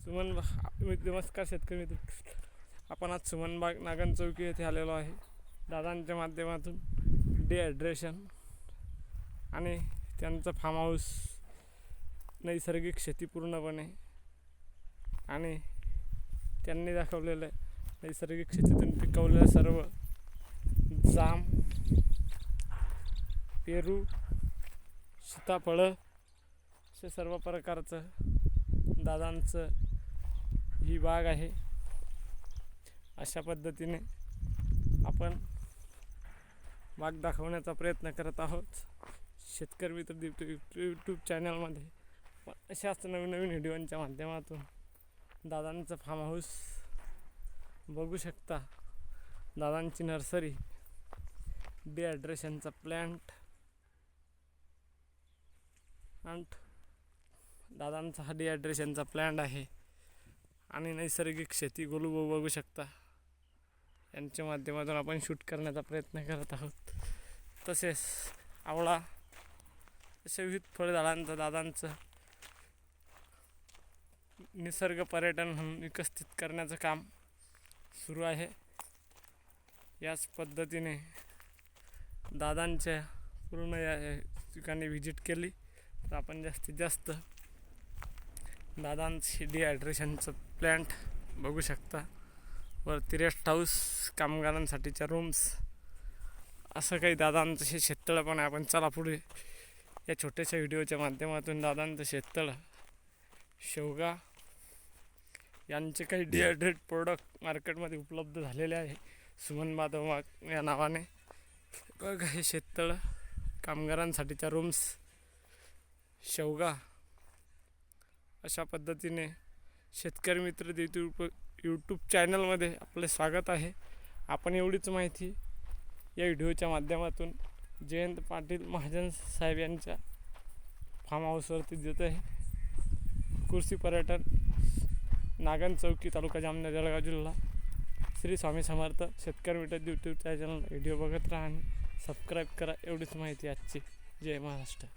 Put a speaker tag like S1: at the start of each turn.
S1: नमस्कार शेतकरी मित्र. आपण आज सुमनबाग नागन चौकी येथे आलेलो आहे. दादांच्या माध्यमातून डिहायड्रेशन आणि त्यांचं फार्म हाऊस, नैसर्गिक शेती पूर्णपणे, आणि त्यांनी दाखवलेलं नैसर्गिक शेतीतून पिकवलेलं सर्व जाम, पेरू, सीताफळं असे सर्व प्रकारचं दादांचं ही बाग आहे. अशा पद्धतीने आपण बाग दाखवण्याचा प्रयत्न करत आहोत शेतकरी मित्र यूट्यूब चॅनलमध्ये. अशाच नवीन नवीन व्हिडिओच्या माध्यमातून दादांचं फार्म हाऊस बघू शकता. दादांची नर्सरी, डिहायड्रेशनचा प्लॅन्ट दादांचा हा डिहायड्रेशनचा प्लॅन्ट आहे. आणि नैसर्गिक शेती गोलू बघू शकता. यांच्या माध्यमातून आपण शूट करण्याचा प्रयत्न करत आहोत. तसेच आवळा अशा विविध फळझाडांचं दादांचं निसर्ग पर्यटन म्हणून विकसित करण्याचं काम सुरू आहे. याच पद्धतीने दादांच्या पूर्ण या ठिकाणी व्हिजिट केली तर आपण जास्तीत जास्त दादांची डिहायड्रेशनचं प्लॅन्ट बघू शकता. वरती रेस्ट हाऊस, कामगारांसाठीच्या रूम्स, असं काही दादांचं हे शेततळं पण आहे. आपण चला पुढे या छोट्याशा व्हिडिओच्या माध्यमातून दादांचं शेततळं, शेवगा यांचे काही डिहायड्रेट प्रोडक्ट मार्केटमध्ये उपलब्ध झालेले आहे सुमनबाग या नावाने. बघा हे शेततळं, कामगारांसाठीच्या रूम्स, शेवगा, अशा पद्धतीने शेतकरी मित्र यूट्यूब चॅनलमध्ये आपले स्वागत आहे. आपण एवढीच माहिती या व्हिडिओच्या माध्यमातून जयंत पाटील महाजन साहेब यांच्या फार्म हाऊसवरती देत आहे. कृषी पर्यटन, नागन चौकी, तालुका जामनेर, जळगाव जिल्हा. श्री स्वामी समर्थ. शेतकरी मित्र यूट्यूब चॅनल व्हिडिओ बघत राहा आणि सबस्क्राईब करा. एवढीच माहिती आजची. जय महाराष्ट्र.